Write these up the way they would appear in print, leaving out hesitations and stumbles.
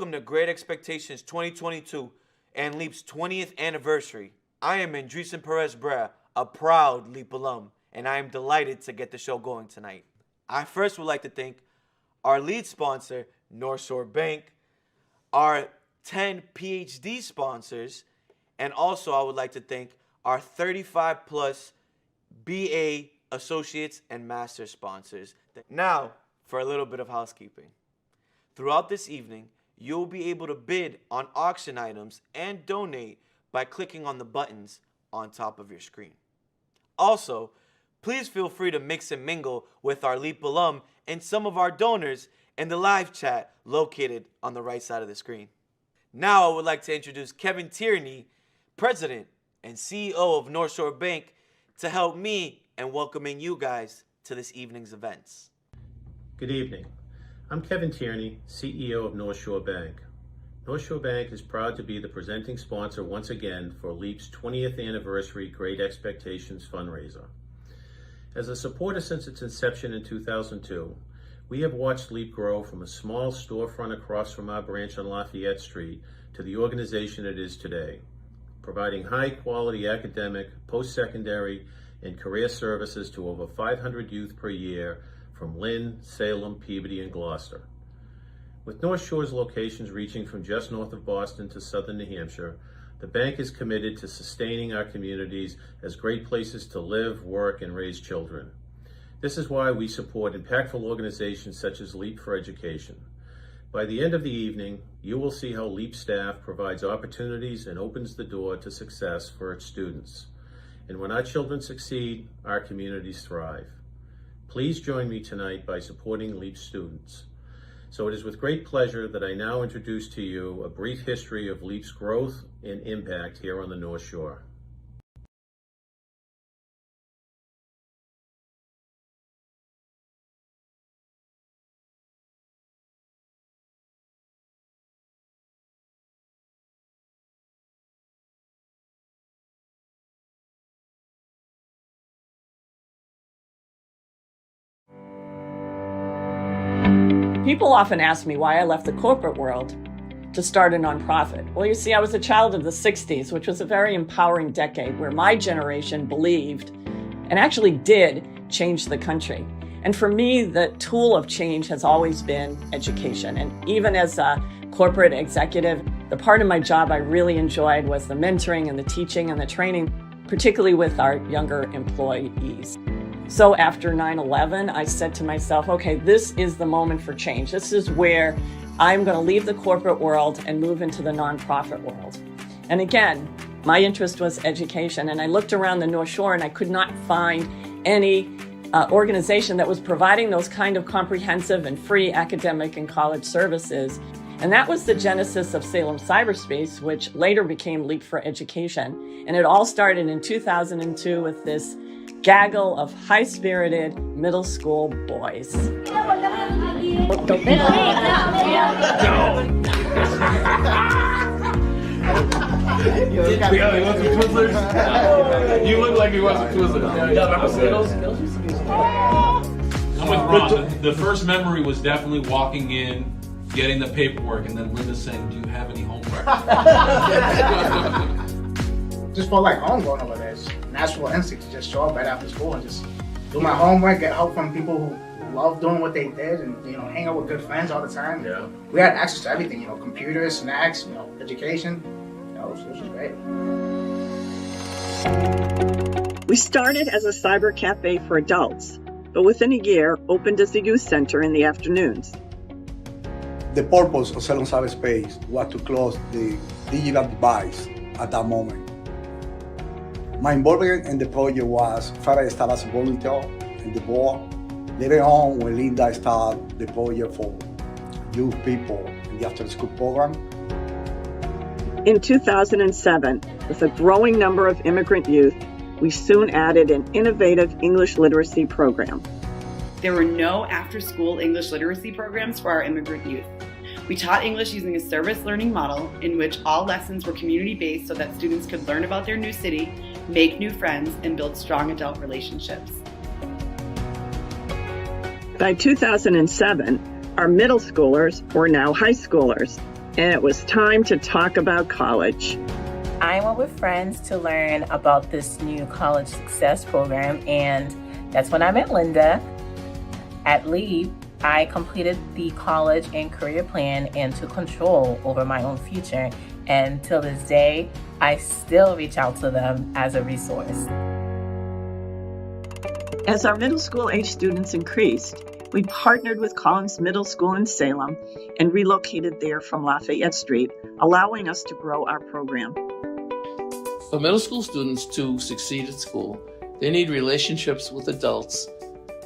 Welcome to Great Expectations 2022 and LEAP's 20th anniversary. I am Andreessen Perez-Brea, a proud LEAP alum, and I am delighted to get the show going tonight. I first would like to thank our lead sponsor, North Shore Bank, our 10 PhD sponsors, and also I would like to thank our 35 plus BA associates and master sponsors. Now, for a little bit of housekeeping. Throughout this evening, you'll be able to bid on auction items and donate by clicking on the buttons on top of your screen. Also, please feel free to mix and mingle with our LEAP alum and some of our donors in the live chat located on the right side of the screen. Now I would like to introduce Kevin Tierney, President and CEO of North Shore Bank, to help me in welcoming you guys to this evening's events. Good evening. I'm Kevin Tierney, CEO of North Shore Bank. North Shore Bank is proud to be the presenting sponsor once again for LEAP's 20th anniversary Great Expectations fundraiser. As a supporter since its inception in 2002, we have watched LEAP grow from a small storefront across from our branch on Lafayette Street to the organization it is today, providing high-quality academic, post-secondary, and career services to over 500 youth per year from Lynn, Salem, Peabody, and Gloucester. With North Shore's locations reaching from just north of Boston to southern New Hampshire, the bank is committed to sustaining our communities as great places to live, work, and raise children. This is why we support impactful organizations such as LEAP for Education. By the end of the evening, you will see how LEAP staff provides opportunities and opens the door to success for its students. And when our children succeed, our communities thrive. Please join me tonight by supporting LEAP students. So it is with great pleasure that I now introduce to you a brief history of LEAP's growth and impact here on the North Shore. People often ask me why I left the corporate world to start a nonprofit. Well, you see, I was a child of the 60s, which was a very empowering decade where my generation believed and actually did change the country. And for me, the tool of change has always been education. And even as a corporate executive, the part of my job I really enjoyed was the mentoring and the teaching and the training, particularly with our younger employees. So after 9/11, I said to myself, okay, this is the moment for change. This is where I'm going to leave the corporate world and move into the nonprofit world. And again, my interest was education. And I looked around the North Shore and I could not find any organization that was providing those kind of comprehensive and free academic and college services. And that was the genesis of Salem Cyberspace, which later became LEAP for Education. And it all started in 2002 with this gaggle of high-spirited middle school boys. You look like you want some Twizzlers. I'm with Ron. The first memory was definitely walking in, getting the paperwork, and then Linda saying, "Do you have any homework?" Just felt like home going over there. It's natural instinct to just show up right after school and just do my homework, get help from people who love doing what they did, and hang out with good friends all the time. Yeah. We had access to everything, computers, snacks, education. It was great. We started as a cyber cafe for adults, but within a year opened as a youth center in the afternoons. The purpose of Salem Cyberspace was to close the digital device at that moment. My involvement in the project was first I started as a volunteer in the board. Later on, when Linda started the project for youth people in the after-school program. In 2007, with a growing number of immigrant youth, we soon added an innovative English literacy program. There were no after-school English literacy programs for our immigrant youth. We taught English using a service learning model in which all lessons were community-based so that students could learn about their new city, make new friends, and build strong adult relationships. By 2007, our middle schoolers were now high schoolers. and it was time to talk about college. I went with friends to learn about this new college success program, and that's when I met Linda. At LEAP, I completed the college and career plan and took control over my own future. And till this day, I still reach out to them as a resource. As our middle school age students increased, we partnered with Collins Middle School in Salem and relocated there from Lafayette Street, allowing us to grow our program. For middle school students to succeed at school, they need relationships with adults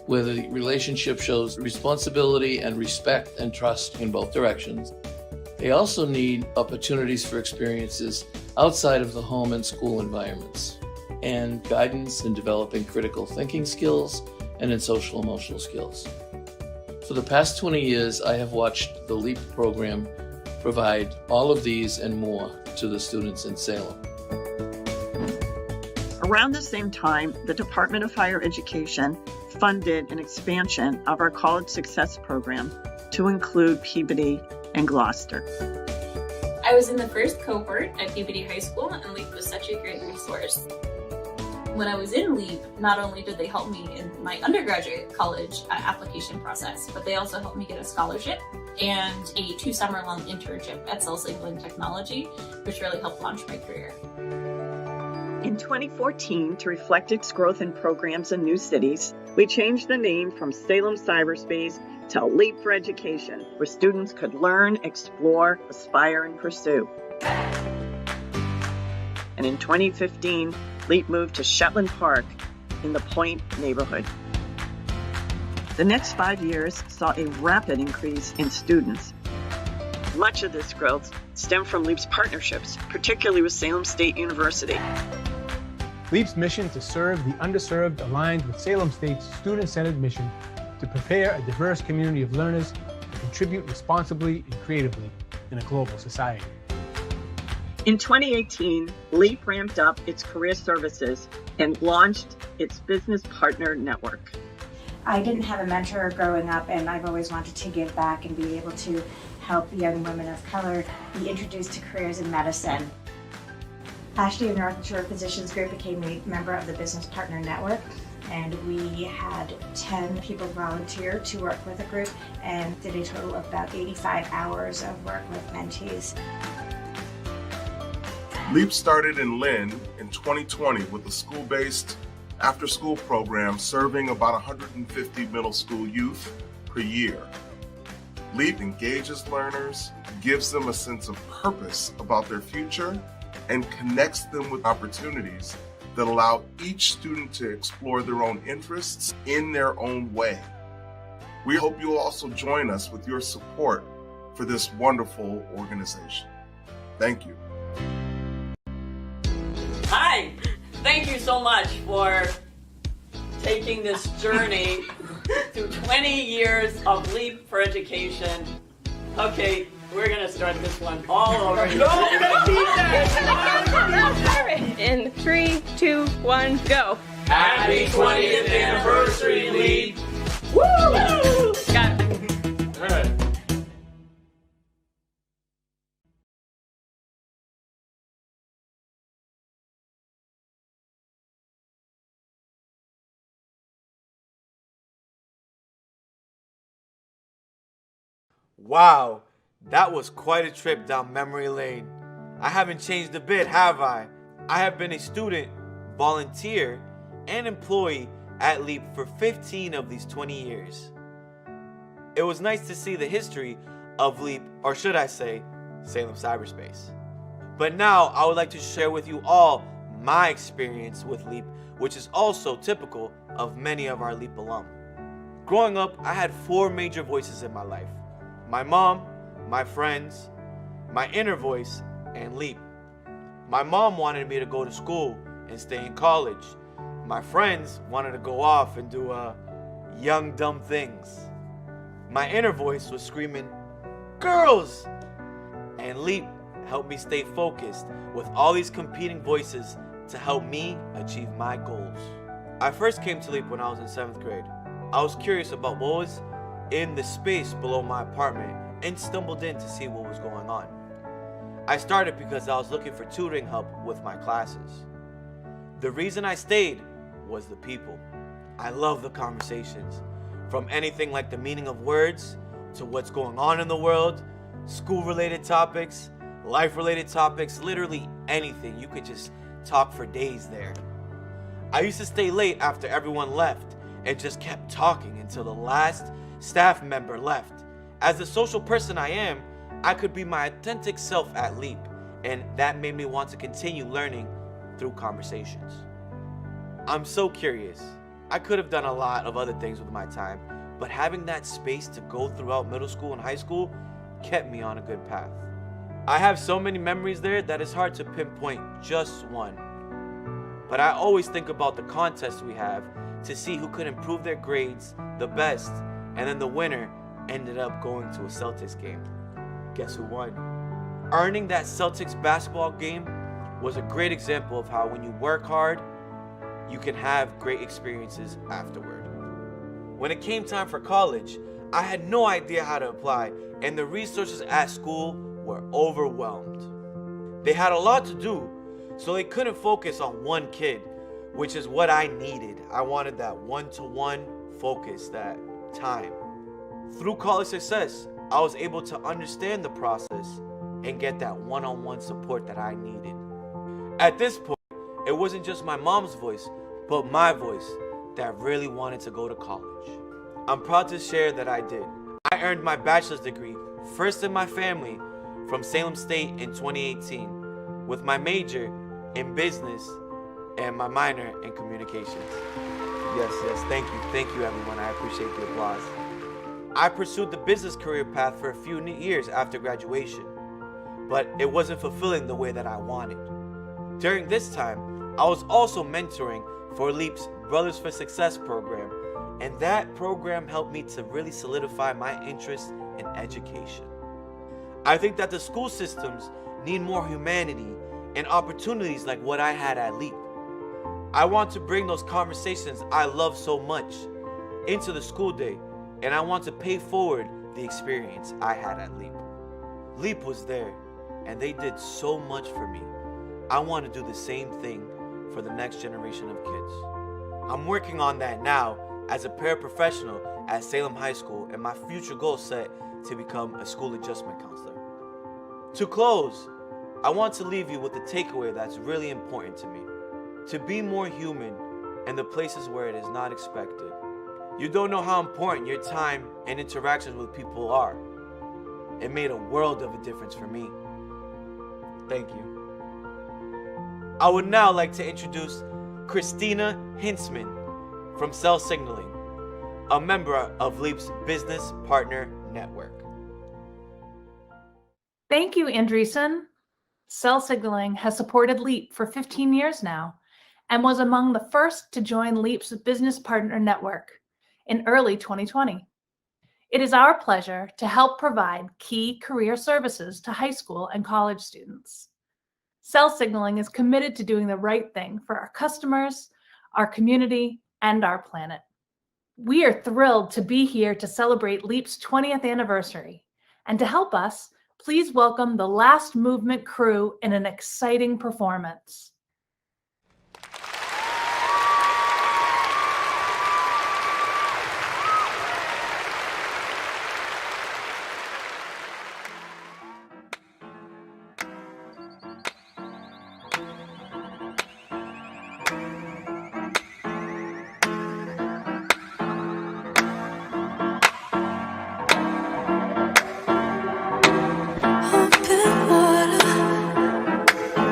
where the relationship shows responsibility and respect and trust in both directions. They also need opportunities for experiences outside of the home and school environments, and guidance in developing critical thinking skills and in social emotional skills. For the past 20 years, I have watched the LEAP program provide all of these and more to the students in Salem. Around the same time, the Department of Higher Education funded an expansion of our College Success Program to include Peabody and Gloucester. I was in the first cohort at Peabody High School, and LEAP was such a great resource. When I was in LEAP, not only did they help me in my undergraduate college application process, but they also helped me get a scholarship and a 2-summer-long internship at Salem Technology, which really helped launch my career. In 2014, to reflect its growth in programs in new cities, we changed the name from Salem Cyberspace to LEAP for Education, where students could learn, explore, aspire, and pursue. And in 2015, LEAP moved to Shetland Park in the Point neighborhood. The next 5 years saw a rapid increase in students. Much of this growth stemmed from LEAP's partnerships, particularly with Salem State University. LEAP's mission to serve the underserved aligns with Salem State's student-centered mission to prepare a diverse community of learners to contribute responsibly and creatively in a global society. In 2018, LEAP ramped up its career services and launched its business partner network. I didn't have a mentor growing up, and I've always wanted to give back and be able to help young women of color be introduced to careers in medicine. Ashley of North Shore Physicians Group became a member of the Business Partner Network, and we had 10 people volunteer to work with the group and did a total of about 85 hours of work with mentees. LEAP started in Lynn in 2020 with a school-based after-school program serving about 150 middle school youth per year. LEAP engages learners, gives them a sense of purpose about their future, and connects them with opportunities that allow each student to explore their own interests in their own way. We hope you'll also join us with your support for this wonderful organization. Thank you. Hi, thank you so much for taking this journey through 20 years of LEAP for Education. Okay, we're gonna start this one all over again. In 3, 2, 1, go. Happy 20th anniversary, LEAP! Woo! Got it. All right. Wow, that was quite a trip down memory lane. I haven't changed a bit, have I? I have been a student, volunteer, and employee at LEAP for 15 of these 20 years. It was nice to see the history of LEAP, or should I say, Salem Cyberspace. But now I would like to share with you all my experience with LEAP, which is also typical of many of our LEAP alum. Growing up, I had 4 major voices in my life: my mom, my friends, my inner voice, and LEAP. My mom wanted me to go to school and stay in college. My friends wanted to go off and do young, dumb things. My inner voice was screaming, "Girls!" And LEAP helped me stay focused with all these competing voices to help me achieve my goals. I first came to LEAP when I was in 7th grade. I was curious about what was in the space below my apartment and stumbled in to see what was going on. I started because I was looking for tutoring help with my classes. The reason I stayed was the people. I love the conversations, from anything like the meaning of words to what's going on in the world, school-related topics, life-related topics, literally anything. You could just talk for days there. I used to stay late after everyone left and just kept talking until the last staff member left. As the social person I am, I could be my authentic self at LEAP, and that made me want to continue learning through conversations. I'm so curious. I could have done a lot of other things with my time, but having that space to go throughout middle school and high school kept me on a good path. I have so many memories there that it's hard to pinpoint just one. But I always think about the contests we have to see who could improve their grades the best, and then the winner ended up going to a Celtics game. Guess who won? Earning that Celtics basketball game was a great example of how when you work hard, you can have great experiences afterward. When it came time for college, I had no idea how to apply, and the resources at school were overwhelmed. They had a lot to do, so they couldn't focus on one kid, which is what I needed. I wanted that one-to-one focus, that time. Through college success, I was able to understand the process and get that one-on-one support that I needed. At this point, it wasn't just my mom's voice, but my voice that really wanted to go to college. I'm proud to share that I did. I earned my bachelor's degree, first in my family, from Salem State in 2018, with my major in business and my minor in communications. Yes, thank you everyone, I appreciate the applause. I pursued the business career path for a few years after graduation, but it wasn't fulfilling the way that I wanted. During this time, I was also mentoring for LEAP's Brothers for Success program, and that program helped me to really solidify my interest in education. I think that the school systems need more humanity and opportunities like what I had at LEAP. I want to bring those conversations I love so much into the school day, and I want to pay forward the experience I had at LEAP. LEAP was there, and they did so much for me. I want to do the same thing for the next generation of kids. I'm working on that now as a paraprofessional at Salem High School, and my future goal set to become a school adjustment counselor. To close, I want to leave you with a takeaway that's really important to me. To be more human in the places where it is not expected. You don't know how important your time and interactions with people are. It made a world of a difference for me. Thank you. I would now like to introduce Christina Hintzman from Cell Signaling, a member of LEAP's Business Partner Network. Thank you, Andreessen. Cell Signaling has supported LEAP for 15 years now and was among the first to join LEAP's Business Partner Network in early 2020. It is our pleasure to help provide key career services to high school and college students. Cell Signaling is committed to doing the right thing for our customers, our community, and our planet. We are thrilled to be here to celebrate LEAP's 20th anniversary. And to help us, please welcome the Last Movement crew in an exciting performance.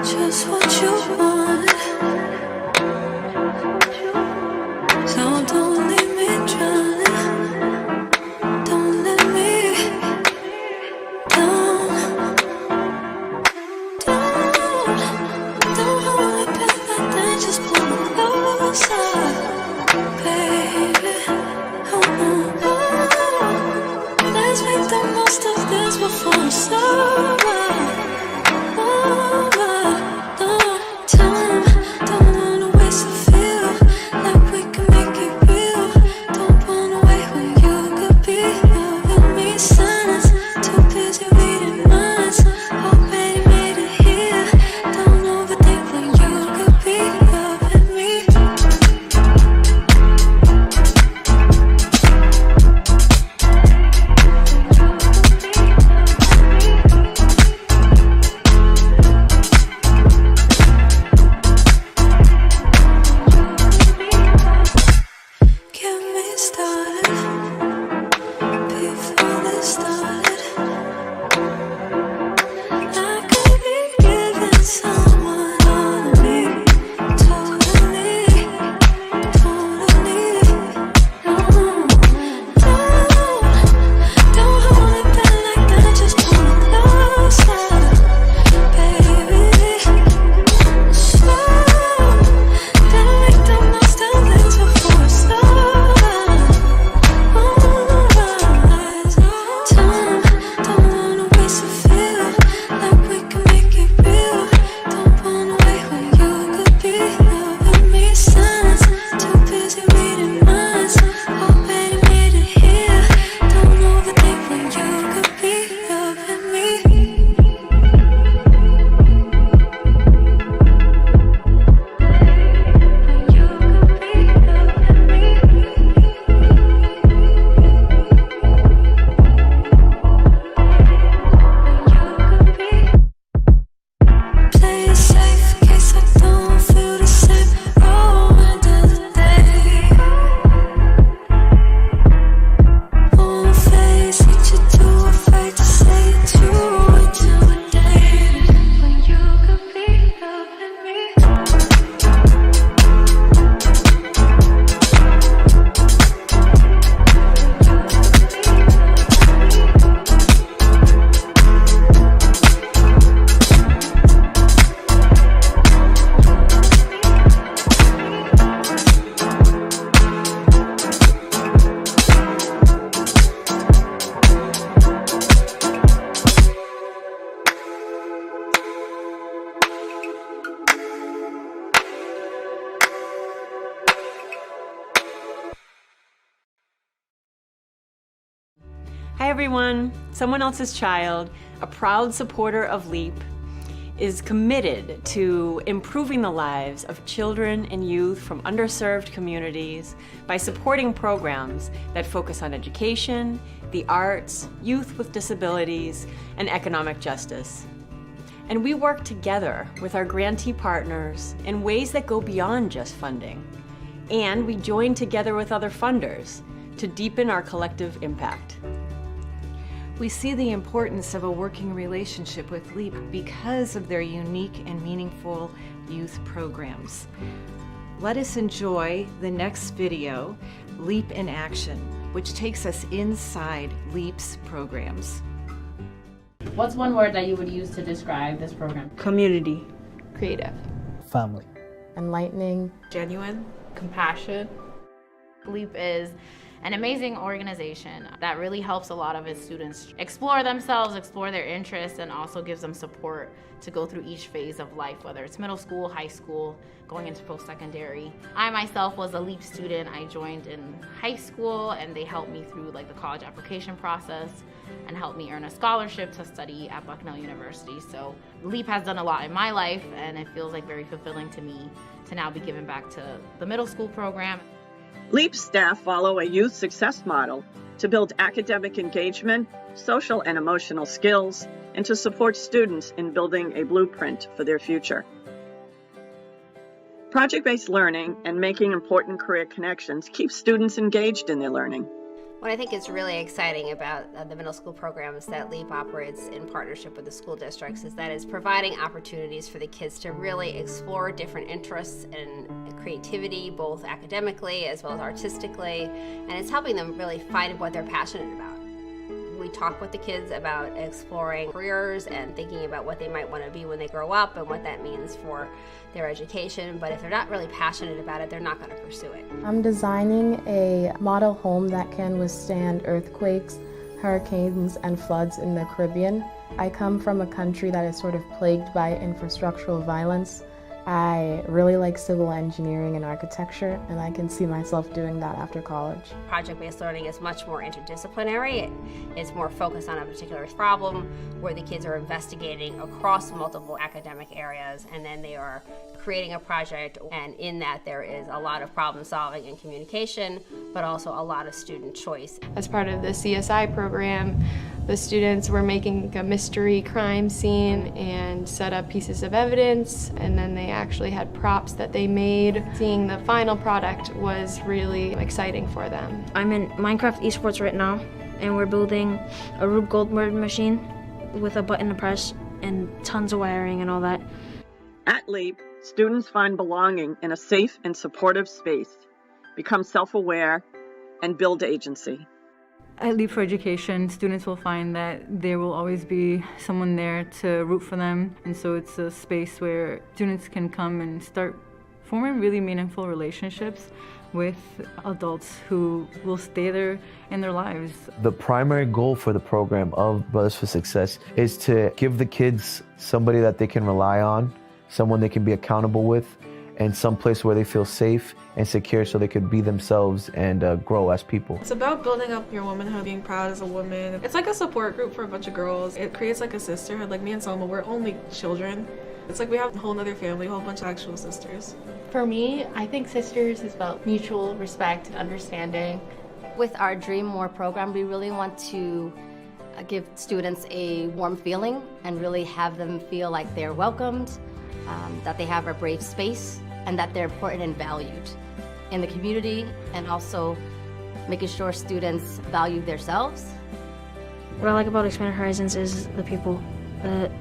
Just what you want. Hi everyone. Someone Else's Child, a proud supporter of LEAP, is committed to improving the lives of children and youth from underserved communities by supporting programs that focus on education, the arts, youth with disabilities, and economic justice. And we work together with our grantee partners in ways that go beyond just funding. And we join together with other funders to deepen our collective impact. We see the importance of a working relationship with LEAP because of their unique and meaningful youth programs. Let us enjoy the next video, LEAP in Action, which takes us inside LEAP's programs. What's one word that you would use to describe this program? Community. Creative. Family. Enlightening. Genuine. Compassion. LEAP is an amazing organization that really helps a lot of its students explore themselves, explore their interests, and also gives them support to go through each phase of life, whether it's middle school, high school, going into post-secondary. I myself was a LEAP student. I joined in high school, and they helped me through the college application process and helped me earn a scholarship to study at Bucknell University. So LEAP has done a lot in my life, and it feels very fulfilling to me to now be giving back to the middle school program. LEAP staff follow a youth success model to build academic engagement, social and emotional skills, and to support students in building a blueprint for their future. Project-based learning and making important career connections keep students engaged in their learning. What I think is really exciting about the middle school programs that LEAP operates in partnership with the school districts is that it's providing opportunities for the kids to really explore different interests and creativity, both academically as well as artistically, and it's helping them really find what they're passionate about. We talk with the kids about exploring careers and thinking about what they might want to be when they grow up and what that means for their education, but if they're not really passionate about it, they're not going to pursue it. I'm designing a model home that can withstand earthquakes, hurricanes, and floods in the Caribbean. I come from a country that is sort of plagued by infrastructural violence. I really like civil engineering and architecture, and I can see myself doing that after college. Project-based learning is much more interdisciplinary. It's more focused on a particular problem where the kids are investigating across multiple academic areas, and then they are creating a project, and in that there is a lot of problem solving and communication, but also a lot of student choice. As part of the CSI program, the students were making a mystery crime scene and set up pieces of evidence, and then they actually had props that they made. Seeing the final product was really exciting for them. I'm in Minecraft esports right now, and we're building a Rube Goldberg machine with a button to press and tons of wiring and all that. At LEAP, students find belonging in a safe and supportive space, become self-aware, and build agency. At LEAP for Education, students will find that there will always be someone there to root for them, and so it's a space where students can come and start forming really meaningful relationships with adults who will stay there in their lives. The primary goal for the program of Brothers for Success is to give the kids somebody that they can rely on, someone they can be accountable with, and some place where they feel safe and secure so they could be themselves and grow as people. It's about building up your womanhood, being proud as a woman. It's like a support group for a bunch of girls. It creates a sisterhood. Like me and Selma, we're only children. It's like we have a whole other family, a whole bunch of actual sisters. For me, I think Sisters is about mutual respect and understanding. With our Dream More program, we really want to give students a warm feeling and really have them feel like they're welcomed, that they have a brave space, and that they're important and valued in the community, and also making sure students value themselves. What I like about Expanded Horizons is the people.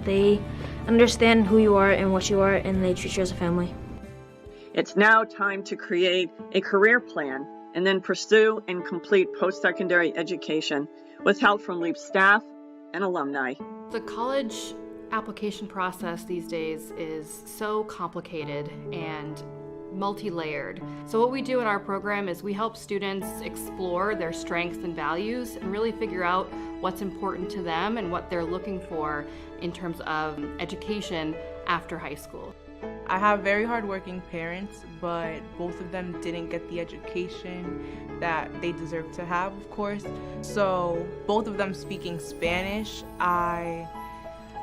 They understand who you are and what you are, and they treat you as a family. It's now time to create a career plan and then pursue and complete post-secondary education with help from LEAP staff and alumni. The college application process these days is so complicated and multi-layered. So what we do in our program is we help students explore their strengths and values and really figure out what's important to them and what they're looking for in terms of education after high school. I have very hardworking parents, but both of them didn't get the education that they deserve to have, of course. So both of them speaking Spanish, I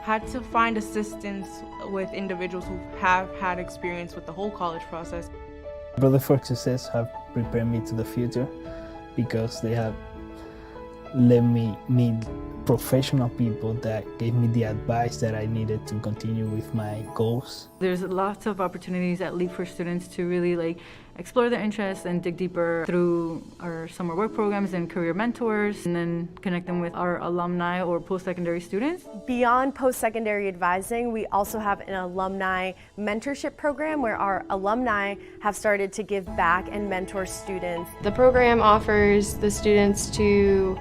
had to find assistance with individuals who have had experience with the whole college process. Brother for Success have prepared me to the future because they have let me meet professional people that gave me the advice that I needed to continue with my goals. There's lots of opportunities at LEAP for students to really explore their interests and dig deeper through our summer work programs and career mentors, and then connect them with our alumni or post-secondary students. Beyond post-secondary advising, we also have an alumni mentorship program where our alumni have started to give back and mentor students. The program offers the students to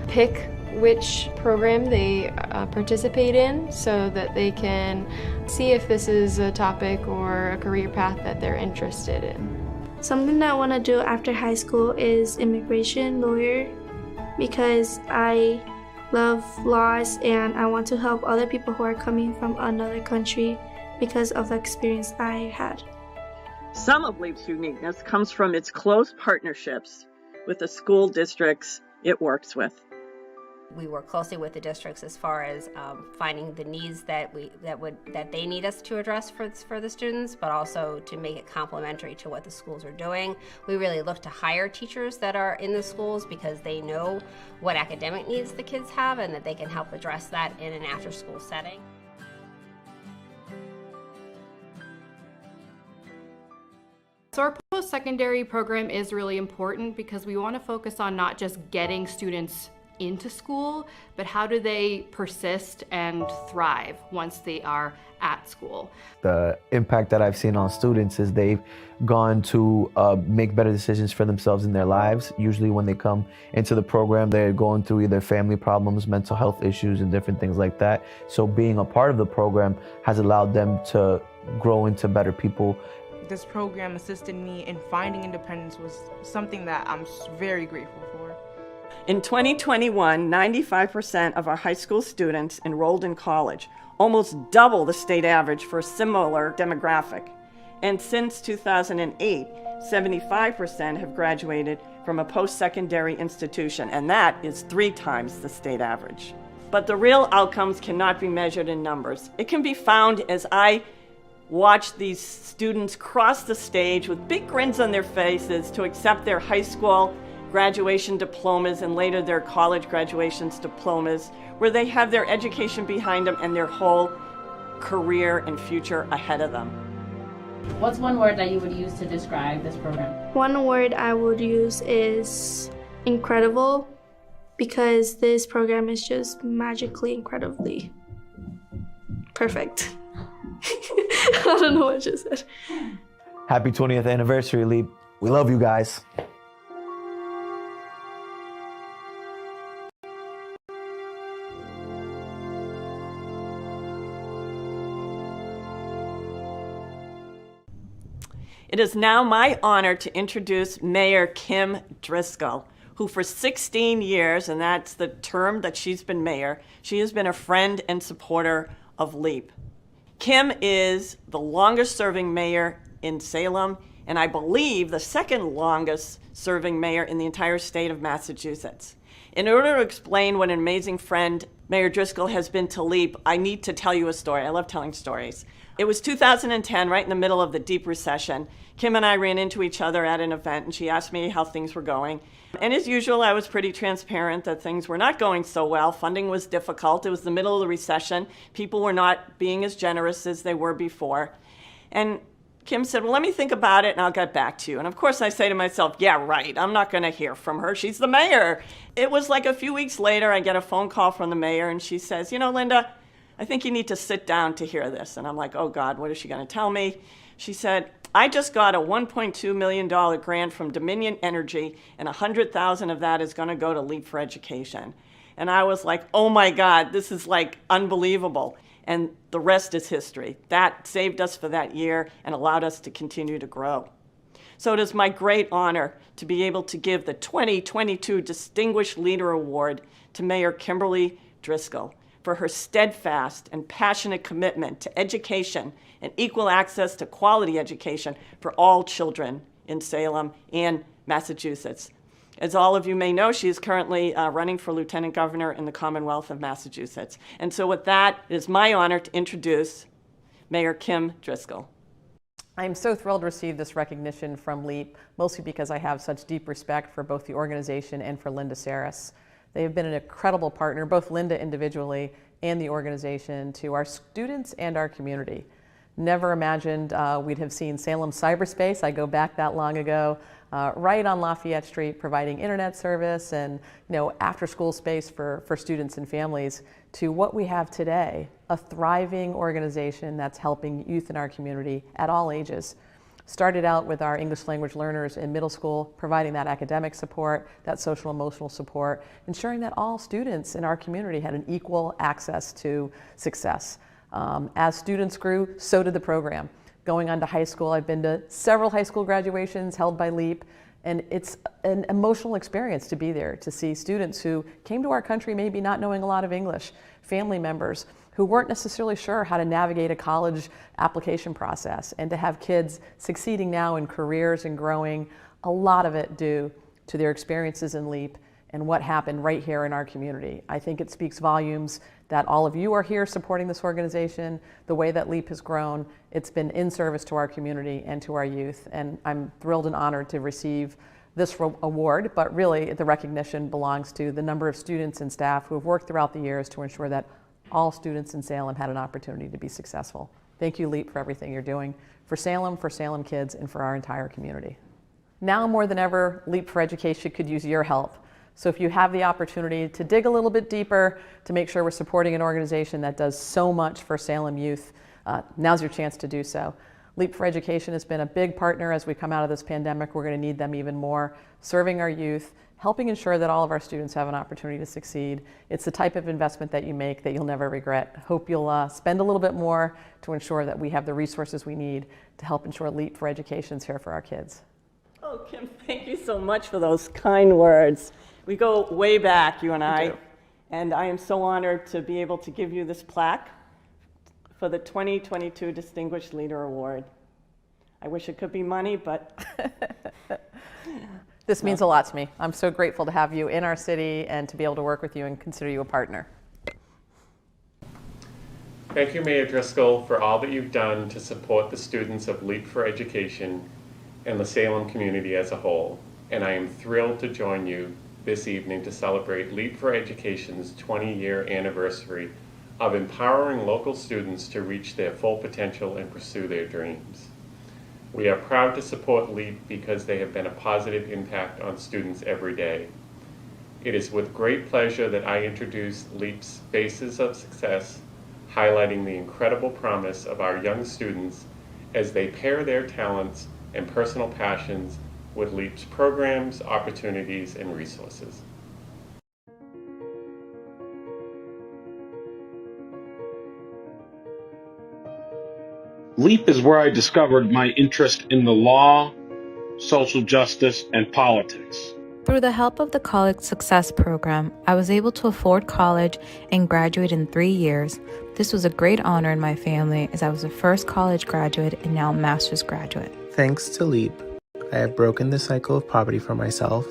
pick which program they participate in so that they can see if this is a topic or a career path that they're interested in. Something that I want to do after high school is immigration lawyer because I love laws and I want to help other people who are coming from another country because of the experience I had. Some of LEAP's uniqueness comes from its close partnerships with the school districts it works with. We work closely with the districts as far as finding the needs that they need us to address for the students, but also to make it complementary to what the schools are doing. We really look to hire teachers that are in the schools because they know what academic needs the kids have and that they can help address that in an after-school setting. So our post-secondary program is really important because we want to focus on not just getting students into school, but how do they persist and thrive once they are at school. The impact that I've seen on students is they've gone to make better decisions for themselves in their lives. Usually when they come into the program, they're going through either family problems, mental health issues, and different things like that. So being a part of the program has allowed them to grow into better people. This program assisted me in finding independence was something that I'm very grateful for. In 2021, 95% of our high school students enrolled in college, almost double the state average for a similar demographic. And since 2008, 75% have graduated from a post-secondary institution, and that is 3 times the state average. But the real outcomes cannot be measured in numbers. It can be found as I watch these students cross the stage with big grins on their faces to accept their high school graduation diplomas and later their college graduations diplomas, where they have their education behind them and their whole career and future ahead of them. What's one word that you would use to describe this program? One word I would use is incredible, because this program is just magically, incredibly perfect. I don't know what I just said. Happy 20th anniversary, LEAP. We love you guys. It is now my honor to introduce Mayor Kim Driscoll, who for 16 years, and that's the term that she's been mayor, she has been a friend and supporter of LEAP. Kim is the longest serving mayor in Salem, and I believe the second longest serving mayor in the entire state of Massachusetts. In order to explain what an amazing friend Mayor Driscoll has been to LEAP, I need to tell you a story. I love telling stories. It was 2010, right in the middle of the deep recession. Kim and I ran into each other at an event, and she asked me how things were going. And as usual, I was pretty transparent that things were not going so well. Funding was difficult. It was the middle of the recession. People were not being as generous as they were before. And Kim said, well, let me think about it and I'll get back to you. And of course I say to myself, yeah, right, I'm not gonna hear from her. She's the mayor. It was like a few weeks later, I get a phone call from the mayor and she says, you know, Linda, I think you need to sit down to hear this. And I'm like, oh God, what is she gonna tell me? She said, I just got a $1.2 million grant from Dominion Energy, and 100,000 of that is gonna go to LEAP for Education. And I was like, oh my God, this is like unbelievable. And the rest is history. That saved us for that year and allowed us to continue to grow. So it is my great honor to be able to give the 2022 Distinguished Leader Award to Mayor Kimberley Driscoll for for her steadfast and passionate commitment to education and equal access to quality education for all children in Salem and Massachusetts. As all of you may know, she is currently running for Lieutenant Governor in the Commonwealth of Massachusetts. And so with that, it is my honor to introduce Mayor Kim Driscoll. I'm so thrilled to receive this recognition from LEAP, mostly because I have such deep respect for both the organization and for Linda Saris. They have been an incredible partner, both Linda individually and the organization, to our students and our community. Never imagined we'd have seen Salem cyberspace. I go back that long ago, right on Lafayette Street, providing internet service and after-school space for students and families, to what we have today, a thriving organization that's helping youth in our community at all ages. Started out with our English language learners in middle school, providing that academic support, that social emotional support, ensuring that all students in our community had an equal access to success. As students grew, so did the program. Going on to high school, I've been to several high school graduations held by LEAP, and it's an emotional experience to be there, to see students who came to our country maybe not knowing a lot of English, family members who weren't necessarily sure how to navigate a college application process, and to have kids succeeding now in careers and growing, a lot of it due to their experiences in LEAP and what happened right here in our community. I think it speaks volumes that all of you are here supporting this organization, the way that LEAP has grown. It's been in service to our community and to our youth, and I'm thrilled and honored to receive this award, but really the recognition belongs to the number of students and staff who have worked throughout the years to ensure that all students in Salem had an opportunity to be successful. Thank you, LEAP, for everything you're doing for Salem kids, and for our entire community. Now more than ever, LEAP for Education could use your help. So if you have the opportunity to dig a little bit deeper to make sure we're supporting an organization that does so much for Salem youth, now's your chance to do so. LEAP for Education has been a big partner as we come out of this pandemic. We're going to need them even more, serving our youth, helping ensure that all of our students have an opportunity to succeed. It's the type of investment that you make that you'll never regret. Hope you'll spend a little bit more to ensure that we have the resources we need to help ensure LEAP for Education is here for our kids. Oh, Kim, thank you so much for those kind words. We go way back, you and I, and I am so honored to be able to give you this plaque for the 2022 Distinguished Leader Award. I wish it could be money, but... This means a lot to me. I'm so grateful to have you in our city and to be able to work with you and consider you a partner. Thank you, Mayor Driscoll, for all that you've done to support the students of LEAP for Education and the Salem community as a whole. And I am thrilled to join you this evening to celebrate LEAP for Education's 20-year anniversary of empowering local students to reach their full potential and pursue their dreams. We are proud to support LEAP because they have been a positive impact on students every day. It is with great pleasure that I introduce LEAP's Faces of Success, highlighting the incredible promise of our young students as they pair their talents and personal passions with LEAP's programs, opportunities, and resources. LEAP is where I discovered my interest in the law, social justice, and politics. Through the help of the College Success Program, I was able to afford college and graduate in 3 years. This was a great honor in my family as I was the first college graduate and now master's graduate. Thanks to LEAP, I have broken the cycle of poverty for myself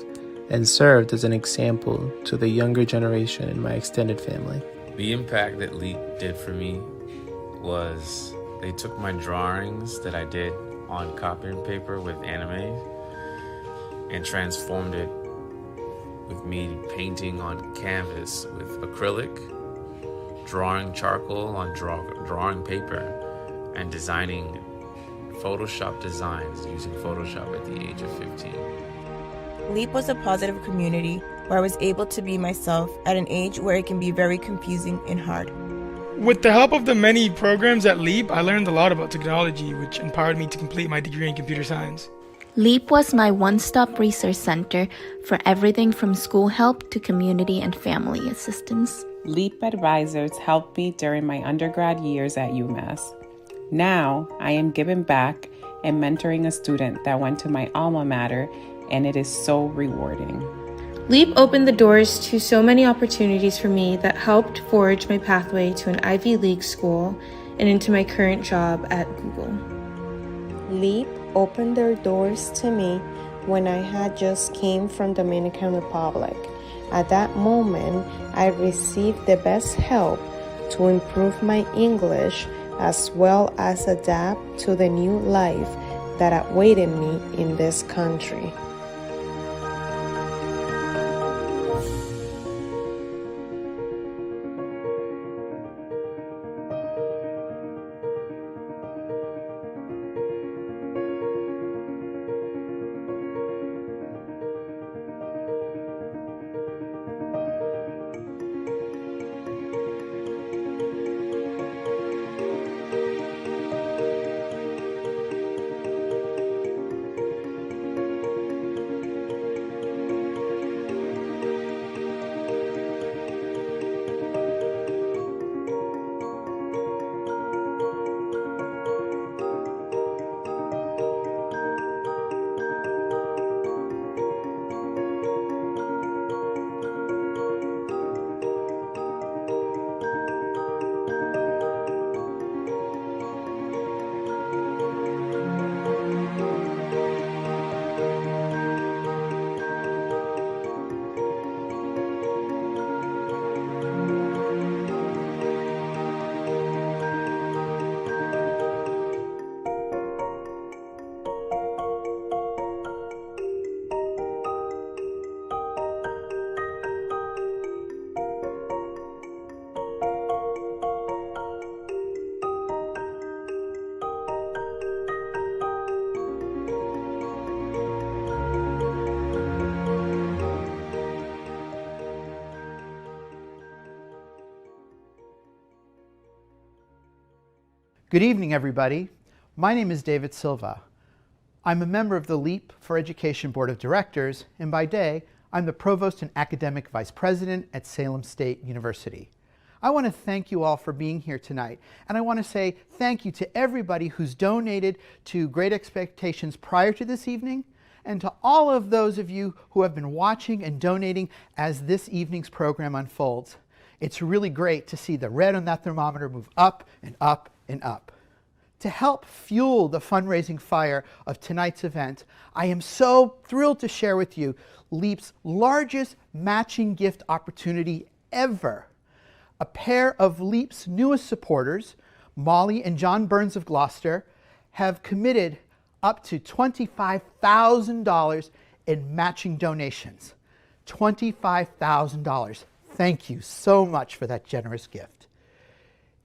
and served as an example to the younger generation in my extended family. The impact that LEAP did for me was they took my drawings that I did on copy and paper with anime and transformed it with me painting on canvas with acrylic, drawing charcoal on drawing paper, and designing Photoshop designs using Photoshop at the age of 15. LEAP was a positive community where I was able to be myself at an age where it can be very confusing and hard. With the help of the many programs at LEAP, I learned a lot about technology, which empowered me to complete my degree in computer science. LEAP was my one-stop resource center for everything from school help to community and family assistance. LEAP advisors helped me during my undergrad years at UMass. Now, I am giving back and mentoring a student that went to my alma mater, and it is so rewarding. LEAP opened the doors to so many opportunities for me that helped forge my pathway to an Ivy League school and into my current job at Google. LEAP opened their doors to me when I had just came from Dominican Republic. At that moment, I received the best help to improve my English as well as adapt to the new life that awaited me in this country. Good evening, everybody. My name is David Silva. I'm a member of the LEAP for Education Board of Directors, and by day, I'm the Provost and Academic Vice President at Salem State University. I want to thank you all for being here tonight, and I want to say thank you to everybody who's donated to Great Expectations prior to this evening, and to all of those of you who have been watching and donating as this evening's program unfolds. It's really great to see the red on that thermometer move up and up and up. To help fuel the fundraising fire of tonight's event, I am so thrilled to share with you LEAP's largest matching gift opportunity ever. A pair of LEAP's newest supporters, Molly and John Burns of Gloucester, have committed up to $25,000 in matching donations. $25,000. Thank you so much for that generous gift.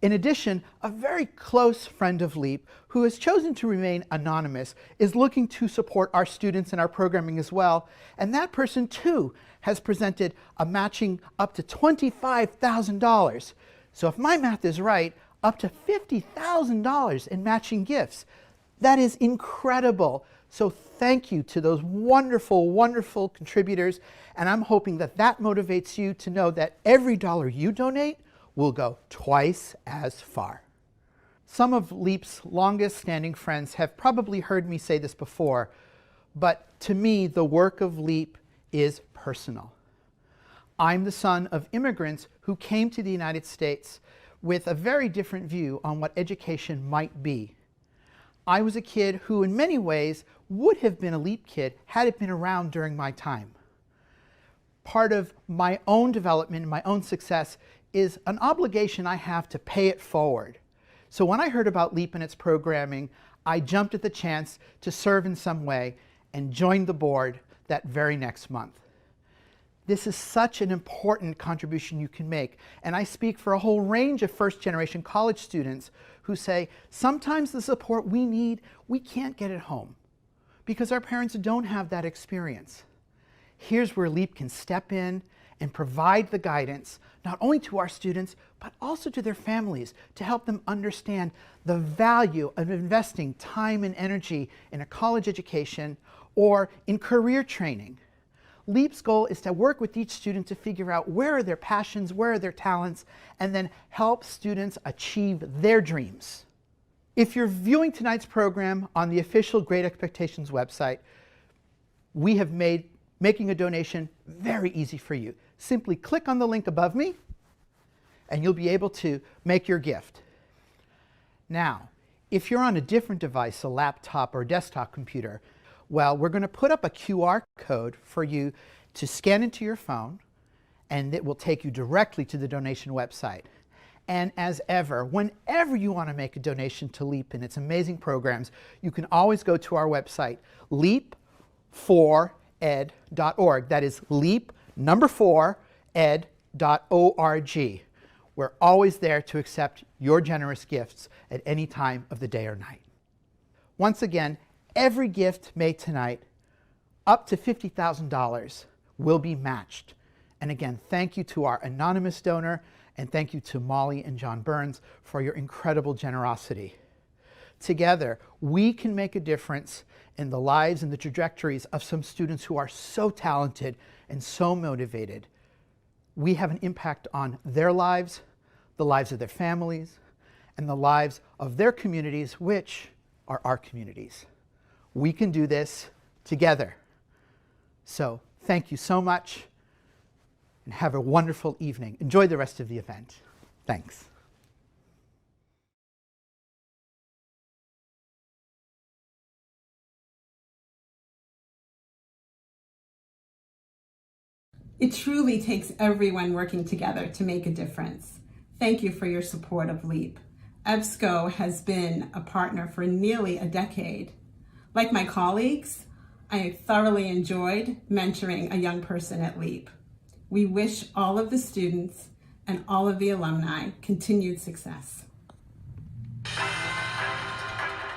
In addition, a very close friend of LEAP, who has chosen to remain anonymous, is looking to support our students and our programming as well, and that person too has presented a matching up to $25,000. So if my math is right, up to $50,000 in matching gifts. That is incredible. So thank you to those wonderful, wonderful contributors, and I'm hoping that that motivates you to know that every dollar you donate will go twice as far. Some of LEAP's longest standing friends have probably heard me say this before, but to me, the work of LEAP is personal. I'm the son of immigrants who came to the United States with a very different view on what education might be. I was a kid who in many ways would have been a LEAP kid had it been around during my time. Part of my own development and my own success is an obligation I have to pay it forward. So when I heard about LEAP and its programming, I jumped at the chance to serve in some way and joined the board that very next month. This is such an important contribution you can make, and I speak for a whole range of first-generation college students who say, sometimes the support we need, we can't get at home because our parents don't have that experience. Here's where LEAP can step in and provide the guidance, not only to our students, but also to their families, to help them understand the value of investing time and energy in a college education or in career training. LEAP's goal is to work with each student to figure out where are their passions, where are their talents, and then help students achieve their dreams. If you're viewing tonight's program on the official Great Expectations website, we have made making a donation very easy for you. Simply click on the link above me and you'll be able to make your gift. Now, if you're on a different device, a laptop or desktop computer, well, we're going to put up a QR code for you to scan into your phone, and it will take you directly to the donation website. And as ever, whenever you want to make a donation to LEAP and its amazing programs, you can always go to our website, leap4ed.org. That is leap4ed.org. We're always there to accept your generous gifts at any time of the day or night. Once again, every gift made tonight, up to $50,000, will be matched. And again, thank you to our anonymous donor, and thank you to Molly and John Burns for your incredible generosity. Together, we can make a difference in the lives and the trajectories of some students who are so talented and so motivated. We have an impact on their lives, the lives of their families, and the lives of their communities, which are our communities. We can do this together. So thank you so much, and have a wonderful evening. Enjoy the rest of the event. Thanks. It truly takes everyone working together to make a difference. Thank you for your support of LEAP. EBSCO has been a partner for nearly a decade. Like my colleagues, I thoroughly enjoyed mentoring a young person at LEAP. We wish all of the students and all of the alumni continued success.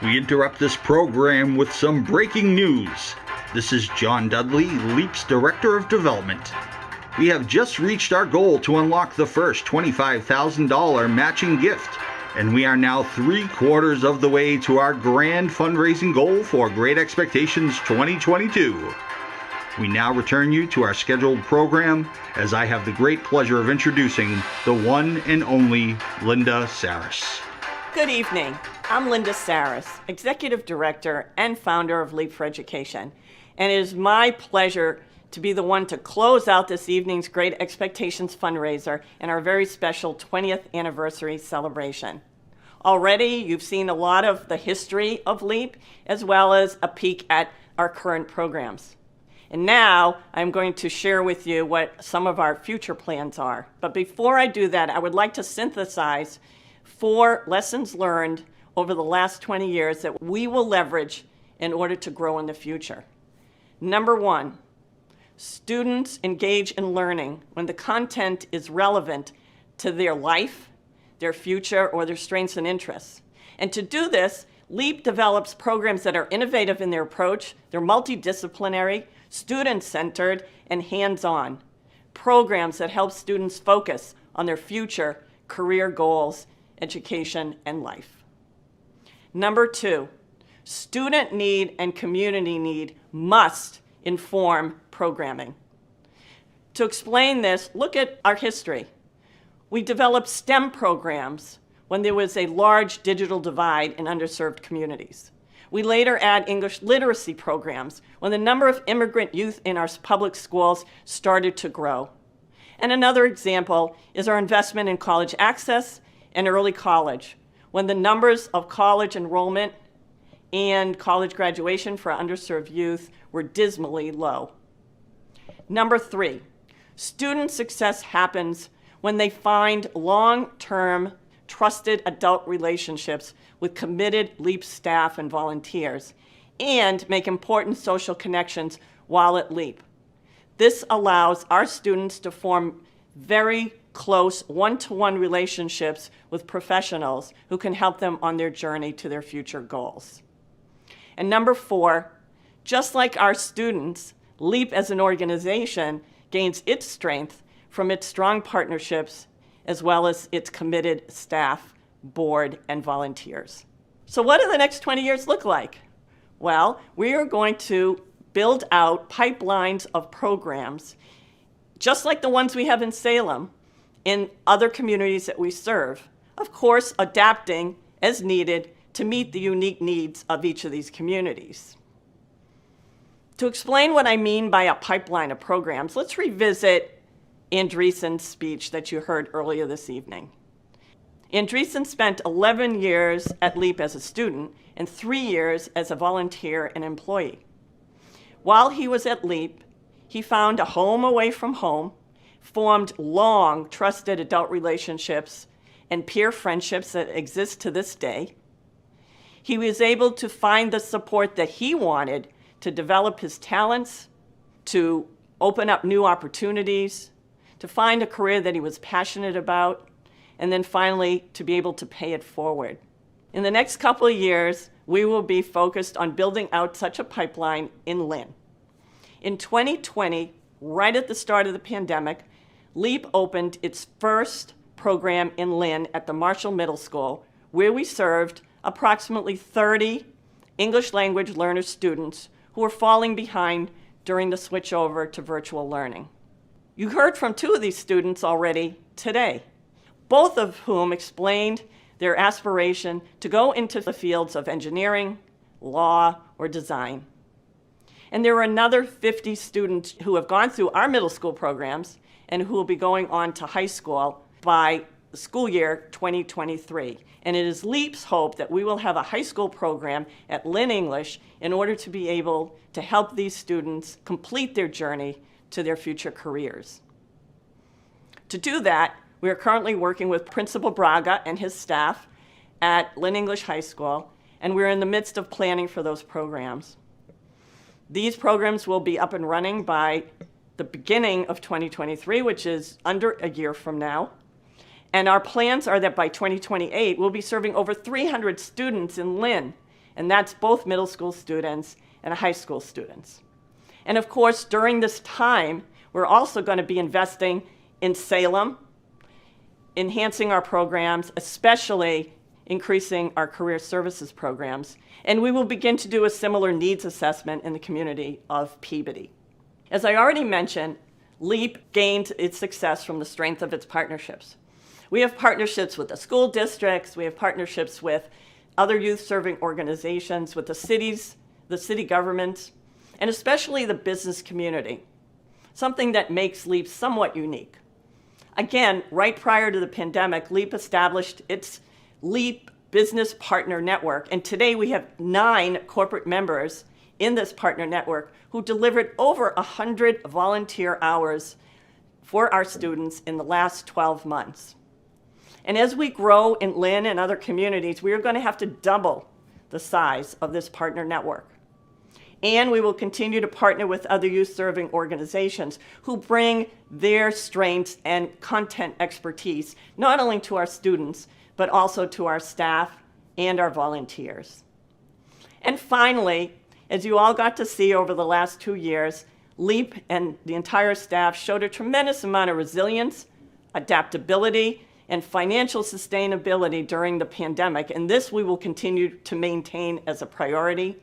We interrupt this program with some breaking news. This is John Dudley, LEAP's Director of Development. We have just reached our goal to unlock the first $25,000 matching gift, and we are now 3/4 of the way to our grand fundraising goal for Great Expectations 2022. We now return you to our scheduled program as I have the great pleasure of introducing the one and only Linda Saris. Good evening. I'm Linda Saris, Executive Director and founder of LEAP for Education, and it is my pleasure to be the one to close out this evening's Great Expectations fundraiser and our very special 20th anniversary celebration. Already, you've seen a lot of the history of LEAP, as well as a peek at our current programs. And now, I'm going to share with you what some of our future plans are. But before I do that, I would like to synthesize 4 lessons learned over the last 20 years that we will leverage in order to grow in the future. Number 1, students engage in learning when the content is relevant to their life, their future, or their strengths and interests. And to do this, LEAP develops programs that are innovative in their approach, they're multidisciplinary, student-centered, and hands-on. Programs that help students focus on their future, career goals, education, and life. Number 2, student need and community need must inform programming. To explain this, look at our history. We developed STEM programs when there was a large digital divide in underserved communities. We later add English literacy programs when the number of immigrant youth in our public schools started to grow. And another example is our investment in college access and early college, when the numbers of college enrollment and college graduation for underserved youth were dismally low. Number 3, student success happens when they find long-term, trusted adult relationships with committed LEAP staff and volunteers, and make important social connections while at LEAP. This allows our students to form very close one-to-one relationships with professionals who can help them on their journey to their future goals. And number 4, just like our students, LEAP as an organization gains its strength from its strong partnerships as well as its committed staff, board, and volunteers. So what do the next 20 years look like? Well, we are going to build out pipelines of programs, just like the ones we have in Salem, in other communities that we serve, of course, adapting as needed to meet the unique needs of each of these communities. To explain what I mean by a pipeline of programs, let's revisit Andreessen's speech that you heard earlier this evening. Andreessen spent 11 years at LEAP as a student and 3 years as a volunteer and employee. While he was at LEAP, he found a home away from home, formed long, trusted adult relationships and peer friendships that exist to this day. He was able to find the support that he wanted to develop his talents, to open up new opportunities, to find a career that he was passionate about, and then finally to be able to pay it forward. In the next couple of years, we will be focused on building out such a pipeline in Lynn. In 2020, right at the start of the pandemic, LEAP opened its first program in Lynn at the Marshall Middle School, where we served approximately 30 English language learner students who were falling behind during the switch over to virtual learning. You heard from 2 of these students already today, both of whom explained their aspiration to go into the fields of engineering, law, or design. And there are another 50 students who have gone through our middle school programs and who will be going on to high school by the school year 2023. And it is LEAP's hope that we will have a high school program at Lynn English in order to be able to help these students complete their journey to their future careers. To do that, we are currently working with Principal Braga and his staff at Lynn English High School, and we're in the midst of planning for those programs. These programs will be up and running by the beginning of 2023, which is under a year from now. And our plans are that by 2028, we'll be serving over 300 students in Lynn, and that's both middle school students and high school students. And of course, during this time, we're also going to be investing in Salem, enhancing our programs, especially increasing our career services programs. And we will begin to do a similar needs assessment in the community of Peabody. As I already mentioned, LEAP gained its success from the strength of its partnerships. We have partnerships with the school districts, we have partnerships with other youth-serving organizations, with the cities, the city governments, and especially the business community, something that makes LEAP somewhat unique. Again, right prior to the pandemic, LEAP established its LEAP Business Partner Network, and today we have 9 corporate members in this partner network who delivered over 100 volunteer hours for our students in the last 12 months. And as we grow in Lynn and other communities, we are going to have to double the size of this partner network. And we will continue to partner with other youth-serving organizations who bring their strengths and content expertise, not only to our students, but also to our staff and our volunteers. And finally, as you all got to see over the last 2 years, LEAP and the entire staff showed a tremendous amount of resilience, adaptability, and financial sustainability during the pandemic, and this we will continue to maintain as a priority.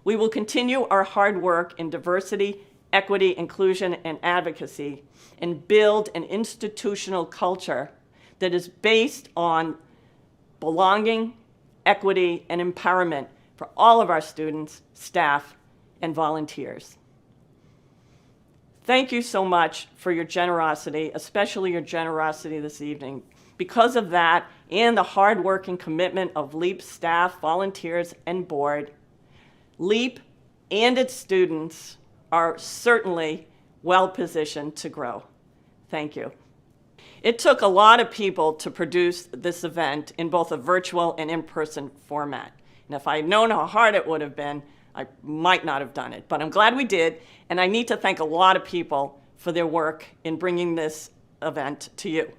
We will continue our hard work in diversity, equity, inclusion, and advocacy, and build an institutional culture that is based on belonging, equity, and empowerment for all of our students, staff, and volunteers. Thank you so much for your generosity, especially your generosity this evening. Because of that and the hard work and commitment of LEAP staff, volunteers, and board, LEAP and its students are certainly well positioned to grow. Thank you. It took a lot of people to produce this event in both a virtual and in-person format. And if I had known how hard it would have been, I might not have done it. But I'm glad we did, and I need to thank a lot of people for their work in bringing this event to you.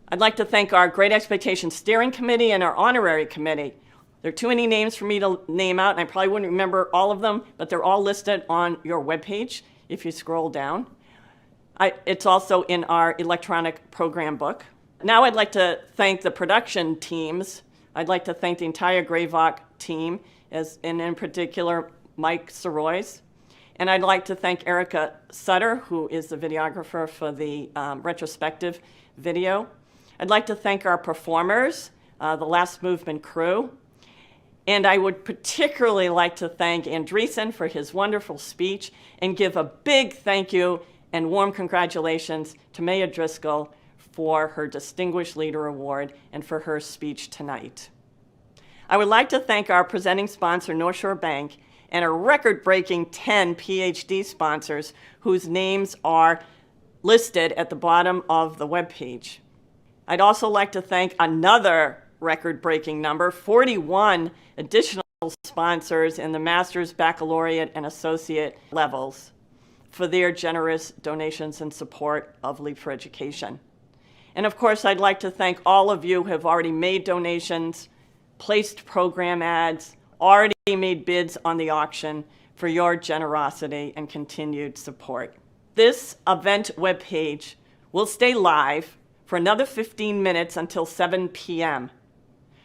I'd like to thank our Great Expectations Steering Committee and our Honorary Committee. There are too many names for me to name out, and I probably wouldn't remember all of them, but they're all listed on your webpage if you scroll down. It's also in our electronic program book. Now I'd like to thank the production teams. I'd like to thank the entire Greyvoc team, and in particular, Mike Sorois. And I'd like to thank Erica Sutter, who is the videographer for the retrospective video. I'd like to thank our performers, the Last Movement crew. And I would particularly like to thank Andreessen for his wonderful speech and give a big thank you and warm congratulations to Mayor Driscoll for her Distinguished Leader Award and for her speech tonight. I would like to thank our presenting sponsor, North Shore Bank, and a record-breaking 10 PhD sponsors whose names are listed at the bottom of the webpage. I'd also like to thank another record-breaking number, 41 additional sponsors in the master's, baccalaureate, and associate levels for their generous donations and support of Leap for Education. And of course, I'd like to thank all of you who have already made donations, placed program ads, already made bids on the auction for your generosity and continued support. This event webpage will stay live for another 15 minutes until 7 p.m.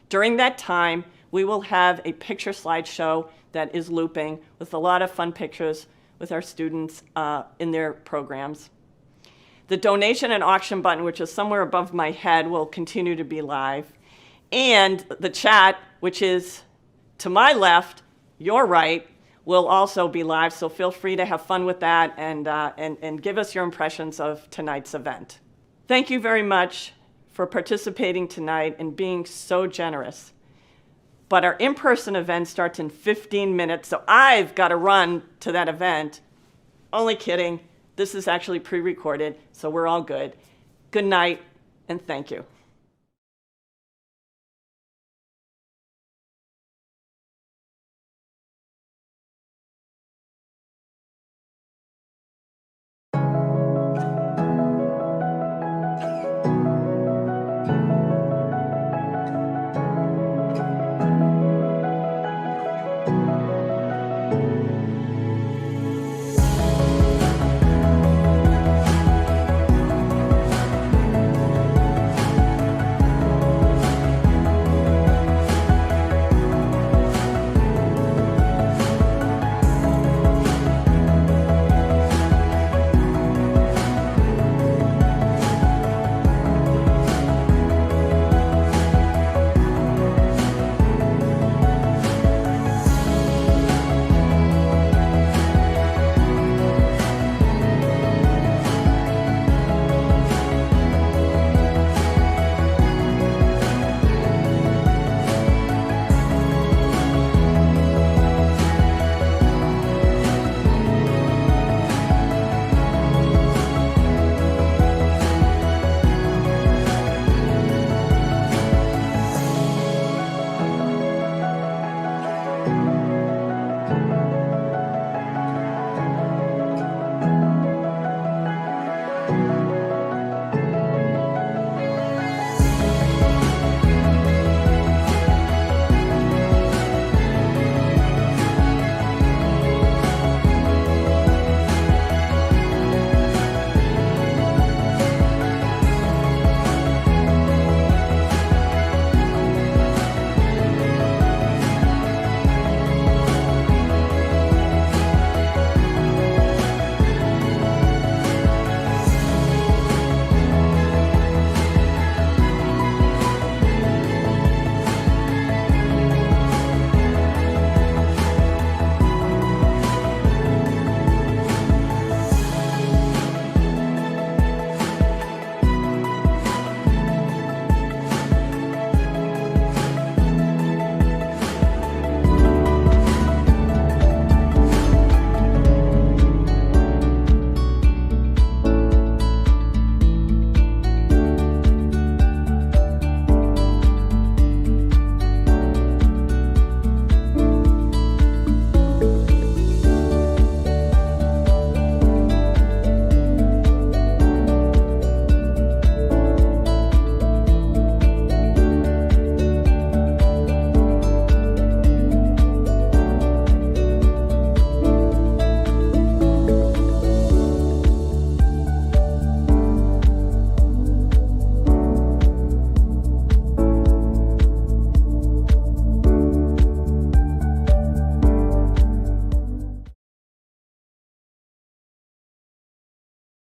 During that time, we will have a picture slideshow that is looping with a lot of fun pictures with our students in their programs. The donation and auction button, which is somewhere above my head, will continue to be live. And the chat, which is to my left, your right, will also be live. So feel free to have fun with that and give us your impressions of tonight's event. Thank you very much for participating tonight and being so generous. But our in-person event starts in 15 minutes, so I've got to run to that event. Only kidding. This is actually pre-recorded, so we're all good. Good night, and thank you.